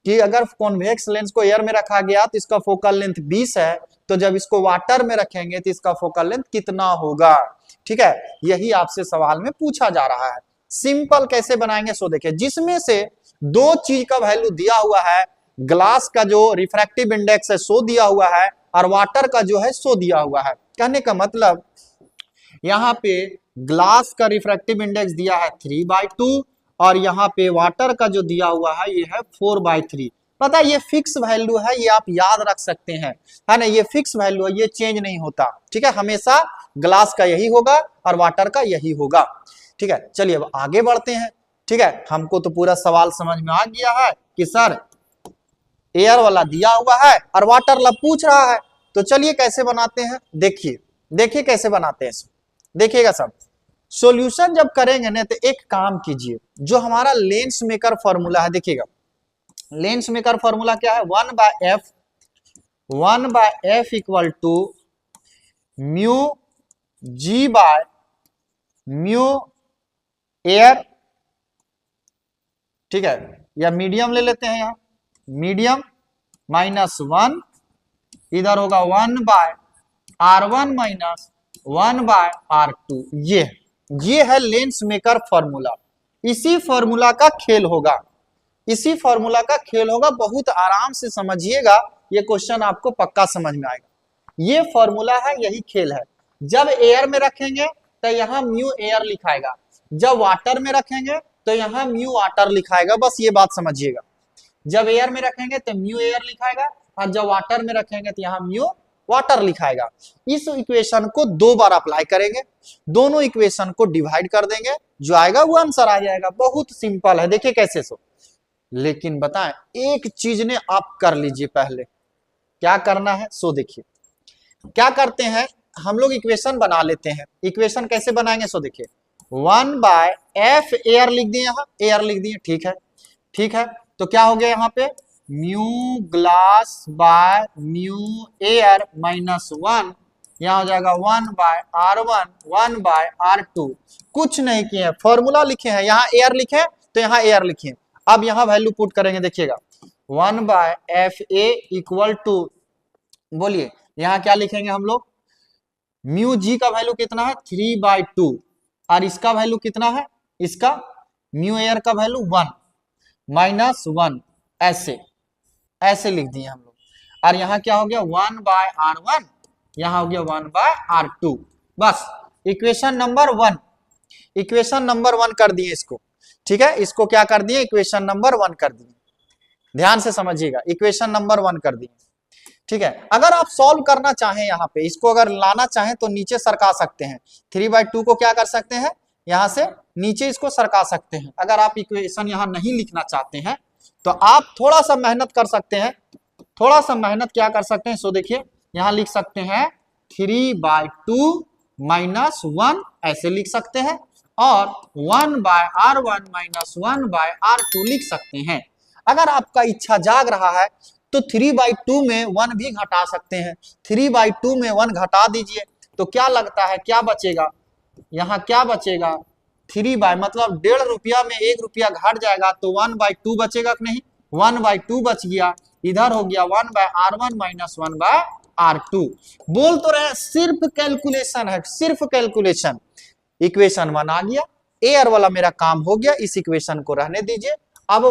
कि अगर कॉन्वेक्स लेंस को एयर में रखा गया तो इसका फोकल लेंथ 20 है, तो जब इसको वाटर में रखेंगे तो इसका फोकल लेंथ कितना होगा। ठीक है, यही आपसे सवाल में पूछा जा रहा है। सिंपल कैसे बनाएंगे सो देखिए, जिसमें से दो चीज का वैल्यू दिया हुआ है, ग्लास का जो रिफ्रैक्टिव इंडेक्स है सो दिया हुआ है और वाटर का जो है सो दिया हुआ है। कहने का मतलब यहाँ पे ग्लास का रिफ्रैक्टिव इंडेक्स दिया है 3/2 और यहाँ पे वाटर का जो दिया हुआ है ये है 4/3। पता है ये फिक्स वैल्यू है, ये आप याद रख सकते हैं, है ना, ये फिक्स वैल्यू है, ये चेंज नहीं होता। ठीक है, हमेशा ग्लास का यही होगा और वाटर का यही होगा। ठीक है, चलिए अब आगे बढ़ते हैं। ठीक है, हमको तो पूरा सवाल समझ में आ गया है कि सर एयर वाला दिया हुआ है और वाटर वाला पूछ रहा है, तो चलिए कैसे बनाते हैं देखिए, देखिए कैसे बनाते हैं, देखिएगा सब। सॉल्यूशन जब करेंगे ना तो एक काम कीजिए, जो हमारा लेंस मेकर फॉर्मूला है, देखिएगा लेंस मेकर फॉर्मूला क्या है, 1/f equal to mu G by mu air. ठीक है, या मीडियम ले लेते हैं, यहां मीडियम -1, इधर होगा 1/r1 माइनस 1/r2। ये है लेंस मेकर फॉर्मूला। इसी फॉर्मूला का खेल होगा, इसी फॉर्मूला का खेल होगा, बहुत आराम से समझिएगा, ये क्वेश्चन आपको पक्का समझ में आएगा। ये फॉर्मूला है, यही खेल है। जब एयर में रखेंगे तो यहाँ म्यू एयर लिखाएगा, जब वाटर में रखेंगे तो यहाँ म्यू वाटर लिखाएगा, बस ये बात समझिएगा। जब एयर में रखेंगे तो म्यू एयर लिखाएगा और जब वाटर में रखेंगे तो यहाँ म्यू वाटर लिखाएगा। इस इक्वेशन को 2 बार अप्लाई करेंगे, दोनों इक्वेशन को डिवाइड कर देंगे, जो आएगा वो आंसर आ जाएगा। बहुत सिंपल है, देखिए कैसे सो। लेकिन बताएं एक चीज ने आप कर लीजिए, पहले क्या करना है सो देखिए। क्या करते हैं हम लोग, इक्वेशन बना लेते हैं। इक्वेशन कैसे बनाएंगे सो देखिए, 1/f एयर लिख दिए, यहाँ एयर लिख दिए। ठीक है, ठीक है, तो क्या हो गया यहाँ पे, mu glass bye mu air -1, यहाँ हो जाएगा 1/r1 1/r2। कुछ नहीं किए, फॉर्मूला लिखे हैं, यहाँ एयर लिखे तो यहाँ एयर लिखे। अब यहाँ वैल्यू पुट करेंगे, देखिएगा 1/fa इक्वल टू, बोलिए यहाँ क्या लिखेंगे हम लोग, म्यू जी का वैल्यू कितना है 3/2 और इसका वैल्यू कितना है, इसका म्यू एयर का वैल्यू 1 -1, ऐसे लिख दिए हम लोग। और यहाँ क्या हो गया 1/r1, यहाँ हो गया 1/r2। बस इक्वेशन नंबर 1, इक्वेशन नंबर 1 कर दिए इसको। ठीक है, इसको क्या कर दिए, इक्वेशन नंबर 1 कर दिए। ध्यान से समझिएगा, इक्वेशन नंबर 1 कर दिए। ठीक है। अगर आप सॉल्व करना चाहें, यहाँ पे इसको अगर लाना चाहें तो नीचे सरका सकते हैं, 3/2 को क्या कर सकते हैं, यहाँ से नीचे इसको सरका सकते हैं। अगर आप इक्वेशन यहाँ नहीं लिखना चाहते हैं तो आप थोड़ा सा मेहनत कर सकते हैं, थोड़ा सा मेहनत क्या कर सकते हैं, सो देखिए यहाँ लिख सकते हैं 3/2 - 1 ऐसे लिख सकते हैं, और 1/r1 - 1/r2 लिख सकते हैं। अगर आपका इच्छा जाग रहा है तो 3/2 में 1 भी घटा सकते हैं, 3/2 में 1 घटा दीजिए तो क्या लगता है क्या बचेगा, यहाँ क्या बचेगा, 3 मतलब 1.5 रुपया में 1 रुपया घट जाएगा तो 1/2 बचेगा कि नहीं, 1/2 बच गया, इधर हो गया 1/r1 - 1/r2। बोल तो रहे सिर्फ कैलकुलेशन है, सिर्फ कैलकुलेशन। इक्वेशन 1 आ गया, एयर वाला मेरा काम हो गया, इस इक्वेशन को रहने दीजिए। अब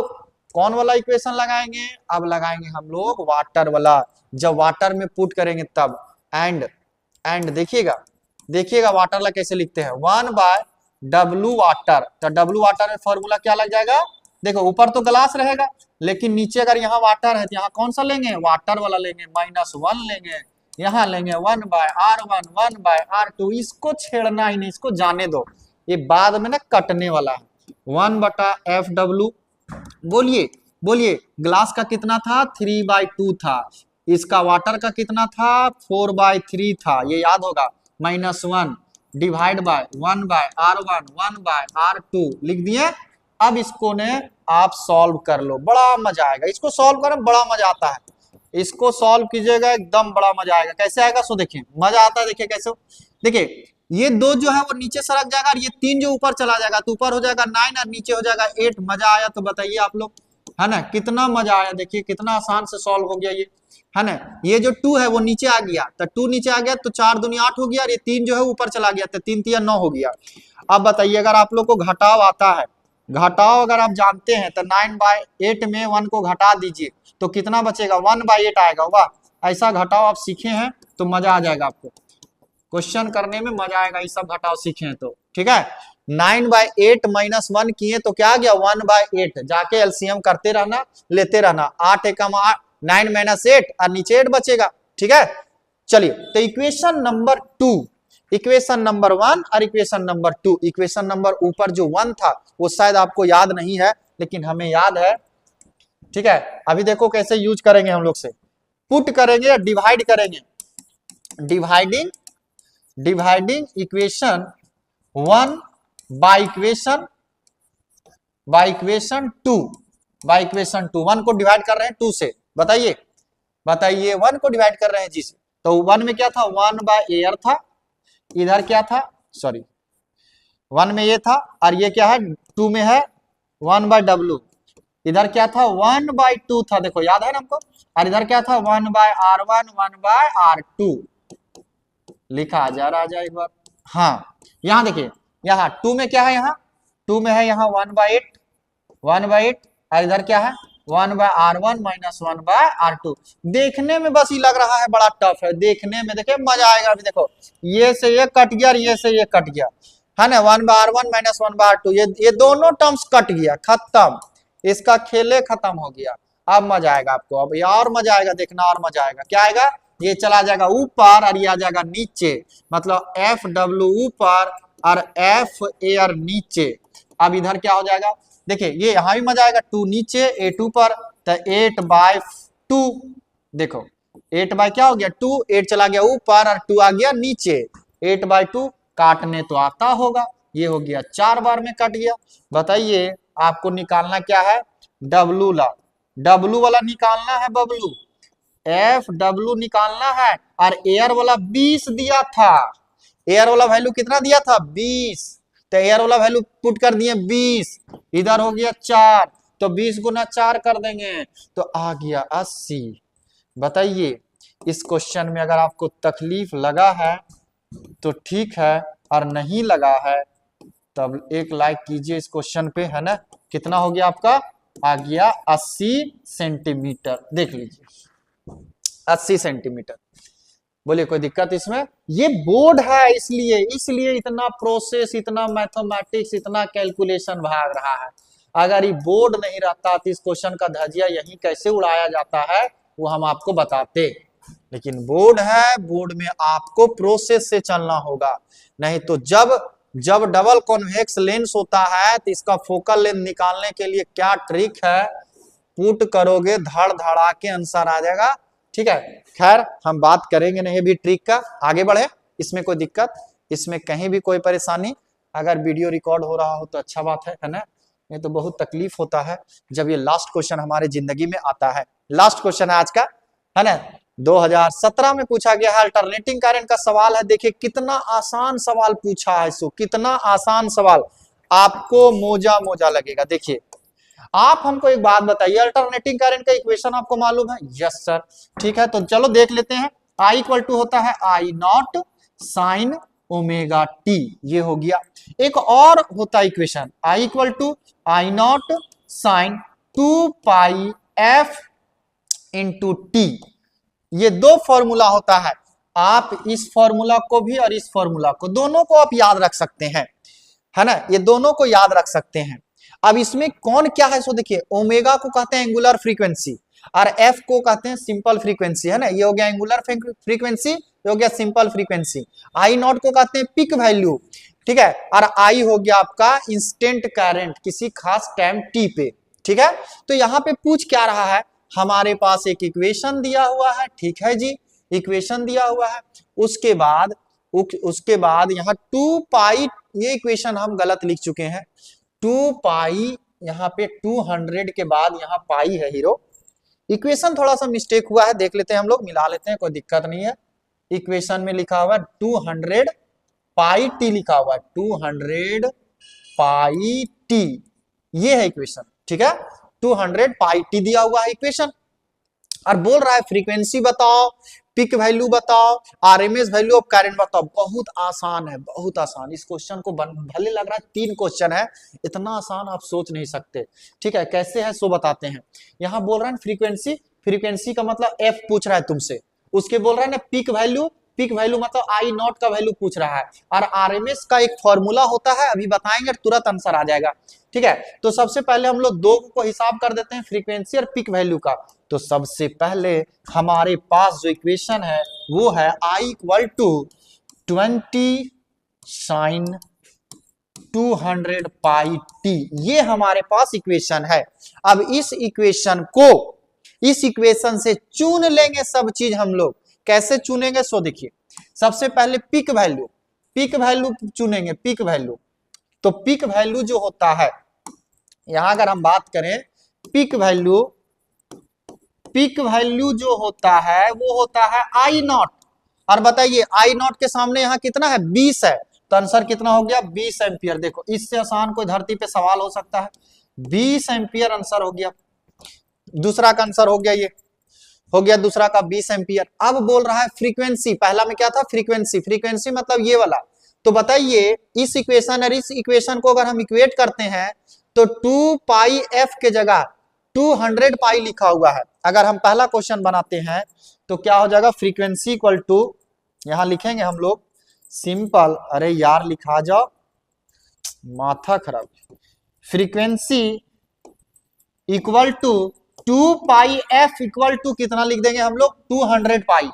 कौन वाला इक्वेशन लगाएंगे, अब लगाएंगे हम लोग वाटर वाला, जब वाटर में पुट करेंगे तब। एंड देखिएगा वाटर वाला कैसे लिखते हैं, 1/w वाटर, तो W वाटर में फॉर्मूला क्या लग जाएगा, देखो ऊपर तो ग्लास रहेगा लेकिन नीचे अगर यहाँ वाटर है तो यहाँ कौन सा लेंगे, वाटर वाला लेंगे, -1 लेंगे, यहाँ लेंगे 1/r1 1/r2। इसको छेड़ना ही नहीं, इसको जाने दो, ये बाद में ना कटने वाला है। 1/FW, बोलिए ग्लास का कितना था, 3/2 था, इसका वाटर का कितना था, 4/3 था, ये याद होगा, -1 डिवाइड बाय 1/r1 1/r2 लिख दिए। अब इसको ने आप सॉल्व कर लो, बड़ा मजा आएगा, इसको सॉल्व करने में बड़ा मजा आता है, इसको सॉल्व कीजिएगा एकदम बड़ा मजा आएगा। कैसे आएगा सो देखिए, मजा आता है, देखिए कैसे, देखिए ये 2 जो है वो नीचे सरक जाएगा और ये 3 जो ऊपर चला जाएगा तो ऊपर हो जाएगा 9 और नीचे हो जाएगा 8। मजा आया तो बताइए आप लोग, है ना, कितना मजा आया, देखिए कितना आसान से सॉल्व हो गया ये, है ना। ये जो 2 है वो नीचे आ गया, तो 2 नीचे आ गया तो 4 दूनी 8 हो गया, और ये 3 जो है ऊपर चला गया तो 3 3 9 हो गया। अब बताइए अगर आप लोग को घटाव आता है, घटाव अगर आप जानते हैं तो 9/8 में 1 को घटा दीजिए तो कितना बचेगा, 1/8 आएगा। वाह, ऐसा घटाव आप सीखे हैं तो मजा आ जाएगा आपको, क्वेश्चन करने में मजा आएगा, ये सब घटाव सीखे हैं तो, ठीक है। 9/8 - 1 किए तो क्या आ गया, 1/8, जाके एलसीएम करते रहना, लेते रहना, 8 एकम 8, 9 - 8 और नीचे 8 बचेगा, ठीक है। चलिए तो इक्वेशन नंबर 2, इक्वेशन नंबर 1 और इक्वेशन नंबर 2, इक्वेशन नंबर ऊपर जो 1 था वो शायद आपको याद नहीं है लेकिन हमें याद है, ठीक है। अभी देखो कैसे यूज करेंगे हम लोग से, पुट करेंगे या डिवाइड करेंगे, dividing equation 1 by equation 2, by equation 2, 1 को डिवाइड कर रहे हैं 2 से, बताइए 1 को डिवाइड कर रहे हैं जी से, तो 1 में क्या था, 1/एयर था, इधर क्या था, सॉरी 1 में ये था, और ये क्या है 2 में है 1/W, इधर क्या था 1/2 था, देखो याद है ना हमको, और इधर क्या था 1/r1 1/r2 लिखा जा रहा है एक बार। हाँ यहाँ देखिए, यहाँ 2 में क्या है, यहाँ 2 में है यहाँ 1/8 और इधर क्या है 1/r1 - 1/r2। देखने में बस ये लग रहा है बड़ा टफ है, देखने में देखिए मजा आएगा। अभी देखो ये से ये कट गया और ये से ये कट गया, है ना, 1/r1 - 1/r2, ये दोनों टर्म्स कट गया, खत्म, इसका खेले खत्म हो गया। अब मजा आएगा आपको, अब ये और मजा आएगा देखना, और मजा आएगा, क्या आएगा, ये चला जाएगा ऊपर और ये आ जाएगा नीचे, मतलब FW ऊपर और F एयर नीचे। अब इधर क्या हो जाएगा, देखिए ये यहाँ भी मजा आएगा, 2 नीचे 8 ऊपर, तो 8/2, देखो 8 क्या हो गया 2, 8 चला गया ऊपर और 2 आ गया नीचे, 8/2 काटने तो आता होगा, ये हो गया 4 बार में कट गया। बताइए आपको निकालना क्या है, W वाला निकालना है, बबलू FW निकालना है, और एयर वाला 20 दिया था, एयर वाला वैल्यू कितना दिया था 20, तो एयर वाला वैल्यू पुट कर दिए 20, इधर हो गया 4, तो 20 गुना 4 कर देंगे तो आ गया 80। बताइए इस क्वेश्चन में अगर आपको तकलीफ लगा है तो ठीक है, और नहीं लगा है तब एक लाइक कीजिए इस क्वेश्चन पे, है ना। कितना हो गया आपका, आ गया 80 सेंटीमीटर, देख लीजिए 80 सेंटीमीटर। बोलिए कोई दिक्कत इसमें, ये बोर्ड है इसलिए इतना प्रोसेस, इतना मैथमेटिक्स, इतना कैलकुलेशन भाग रहा है। अगर ये बोर्ड नहीं रहता तो इस क्वेश्चन का धजिया यहीं कैसे उड़ाया जाता है वो हम आपको बताते। लेकिन बोर्ड है, बोर्ड में आपको प्रोसेस से चलना होगा। नहीं तो जब जब डबल कॉन्वेक्स लेंस होता है तो इसका फोकल लेंथ निकालने के लिए क्या ट्रिक है, पुट करोगे धड़ धड़ा के आंसर आ जाएगा। ठीक है, खैर हम बात करेंगे नहीं भी ट्रिक का, आगे बढ़े। इसमें कोई दिक्कत, इसमें कहीं भी कोई परेशानी, अगर वीडियो रिकॉर्ड हो रहा हो तो अच्छा बात है ना, नहीं तो बहुत तकलीफ होता है जब ये लास्ट क्वेश्चन हमारे जिंदगी में आता है। लास्ट क्वेश्चन है आज का, है ना, 2017 में पूछा गया है, अल्टरनेटिंग करंट का सवाल है। देखिए कितना आसान सवाल पूछा है, सो कितना आसान सवाल, आपको मोजा मोजा लगेगा। देखिए आप हमको एक बात बताइए, अल्टरनेटिंग करंट का इक्वेशन आपको मालूम है? यस सर, ठीक है, तो चलो देख लेते हैं। I इक्वल टू होता है I naught sine omega T, ये हो गया। एक और होता है equation, I equal to I naught sine 2 pi F into T, ये दो फॉर्मूला होता है। आप इस फॉर्मूला को भी और इस फॉर्मूला को, दोनों को आप याद रख सकते हैं, है ना, ये दोनों को याद रख सकते हैं। अब इसमें कौन क्या है, सो देखिए, ओमेगा को कहते हैं एंगुलर फ्रीक्वेंसी और एफ को कहते हैं सिंपल फ्रीक्वेंसी, है ना, ये हो गया एंगुलर फ्रीक्वेंसी, ये हो गया सिंपल फ्रीक्वेंसी। आई नॉट को कहते हैं पिक वैल्यू, ठीक है, और आई हो गया आपका इंस्टेंट करंट किसी खास टाइम टी पे। ठीक है, तो यहाँ पे पूछ क्या रहा है, हमारे पास एक इक्वेशन दिया हुआ है, ठीक है जी, इक्वेशन दिया हुआ है, उसके बाद यहाँ 2 पाई, ये इक्वेशन हम गलत लिख चुके हैं, 2 पाई, यहाँ पे 200 के बाद यहाँ पाई है हीरो, इक्वेशन थोड़ा सा मिस्टेक हुआ है, देख लेते हैं हम लोग, मिला लेते हैं, कोई दिक्कत नहीं है। इक्वेशन में लिखा हुआ है 200 पाई टी लिखा हुआ है, 200 पाई टी, ये है इक्वेशन। ठीक है, 200 पाई टी दिया हुआ है इक्वेशन, और बोल रहा है फ्रीक्वेंसी बताओ, पिक वैल्यू बताओ, आरएमएस वैल्यू ऑफ करंट बताओ। बहुत आसान है, बहुत आसान। इस क्वेश्चन को भले लग रहा है 3 क्वेश्चन है, इतना आसान आप सोच नहीं सकते। ठीक है, कैसे है सो बताते हैं। यहाँ बोल रहा है फ्रीक्वेंसी, फ्रीक्वेंसी का मतलब एफ पूछ रहा है तुमसे, उसके बोल रहा है ना पिक वैल्यू, पिक वैल्यू मतलब आई नॉट का वैल्यू पूछ रहा है, और आरएमएस का एक फॉर्मूला होता है, अभी बताएंगे, तुरंत आंसर आ जाएगा। ठीक है, तो सबसे पहले हम लोग दो को हिसाब कर देते हैं, फ्रीक्वेंसी और पिक वैल्यू का। तो सबसे पहले हमारे पास जो इक्वेशन है वो है I equal to 20 sine 200 pi T, ये हमारे पास इक्वेशन है। अब इस इक्वेशन को, इस इक्वेशन से चुन लेंगे सब चीज हम लोग। कैसे चुनेंगे सो देखिए, सबसे पहले पिक वैल्यू, पिक वैल्यू चुनेंगे, पिक वैल्यू। तो पिक वैल्यू जो होता है, यहां अगर हम बात करें पिक वैल्यू, पिक वैल्यू जो होता है वो होता है आई नॉट, और बताइए आई नॉट के सामने यहाँ कितना है, 20 है, तो आंसर कितना हो गया, 20 एम्पियर। देखो इससे आसान कोई धरती पे सवाल हो सकता है, 20 एम्पियर आंसर हो गया। दूसरा का आंसर हो गया, ये हो गया दूसरा का 20 एम्पियर। अब बोल रहा है फ्रीक्वेंसी, पहला में क्या था फ्रीक्वेंसी, फ्रीक्वेंसी मतलब ये वाला। तो बताइए इस इक्वेशन और इस इक्वेशन को अगर हम इक्वेट करते हैं तो 2 पाई एफ के जगह 200 पाई लिखा हुआ है। अगर हम पहला क्वेश्चन बनाते हैं तो क्या हो जाएगा, फ्रीक्वेंसी इक्वल टू, यहां लिखेंगे हम लोग सिंपल, अरे यार लिखा जाओ, माथा खराब, frequency equal to 2 pi F equal to कितना लिख देंगे हम लोग, 200 पाई,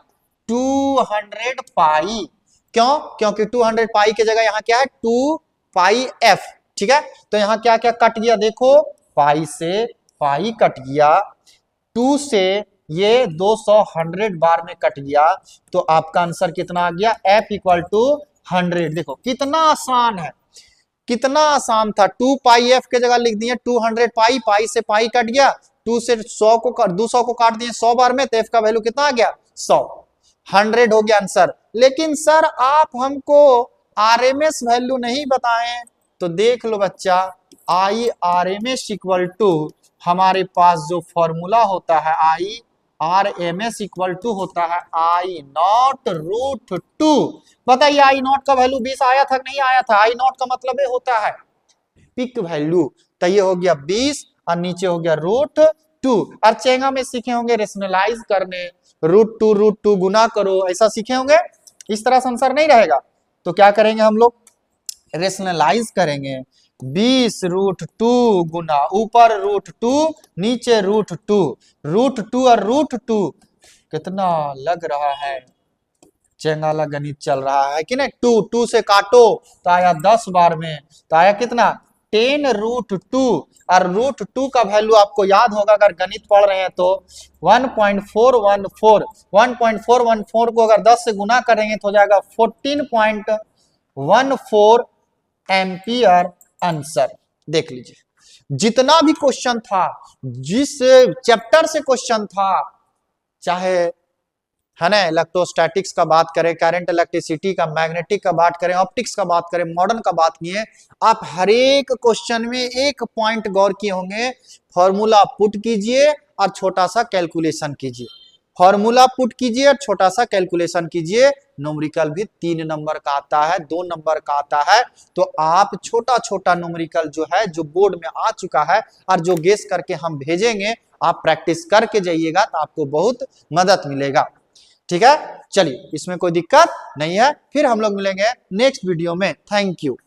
200 पाई। क्यों, क्योंकि 200 पाई के जगह यहाँ क्या है 2 पाई एफ। ठीक है, तो यहाँ क्या क्या कट गया, देखो पाई से पाई कट गया, 2 से ये 200 100 बार में कट गया, तो आपका आंसर कितना आ गया, f इक्वल टू 100। देखो कितना आसान है, कितना आसान था। 2 पाई एफ के जगह लिख दिए 200 पाई, पाई से पाई कट गया, 2 से 100 को 200 को काट दिए 100 बार में, तो f का वैल्यू कितना आ गया 100, 100 हो गया आंसर। लेकिन सर आप हमको आरएमएस वैल्यू नहीं बताएं, तो देख लो बच्चा, I R M S equal to, हमारे पास जो फॉर्मूला होता है I R M S equal to होता है आई नॉट रूट 2। बताइए आई नॉट का वैल्यू 20 आया था नहीं आया था, आई नॉट का मतलब ये होता है पिक वैल्यू, तो ये हो गया 20 और नीचे हो गया रूट 2। और चेंगा में सीखे होंगे रेशनलाइज करने, रूट टू गुना करो, ऐसा सीखे होंगे, इस तरह से आंसर नहीं रहेगा। तो क्या करेंगे हम लोग, रेशनलाइज करेंगे, 20 रूट 2 गुना ऊपर रूट 2 नीचे रूट 2 और रूट 2 कितना लग रहा है चेंगाला गणित चल रहा है कि नहीं। टू से काटो तो आया 10 बार में, तो आया कितना 10√2, और √2 का वैल्यू आपको याद होगा अगर गणित पढ़ रहे हैं तो 1.414, 1.414 को अगर 10 से गुना करेंगे तो हो जाएगा 14.14 एम्पियर आंसर। देख लीजिए जितना भी क्वेश्चन था, जिस चैप्टर से क्वेश्चन था, चाहे है ना इलेक्ट्रोस्टैटिक्स का बात करें, करंट इलेक्ट्रिसिटी का, मैग्नेटिक का बात करें, ऑप्टिक्स का बात करें, मॉडर्न का बात किए, आप हर एक क्वेश्चन में एक पॉइंट गौर किए होंगे, फॉर्मूला पुट कीजिए और छोटा सा कैलकुलेशन कीजिए, फॉर्मूला पुट कीजिए और छोटा सा कैलकुलेशन कीजिए। न्यूमेरिकल भी 3 नंबर का आता है, 2 नंबर का आता है, तो आप छोटा छोटा न्यूमेरिकल जो है, जो बोर्ड में आ चुका है और जो गेस करके हम भेजेंगे, आप प्रैक्टिस करके जाइएगा तो आपको बहुत मदद मिलेगा। ठीक है, चलिए इसमें कोई दिक्कत नहीं है। फिर हम लोग मिलेंगे नेक्स्ट वीडियो में। Thank you.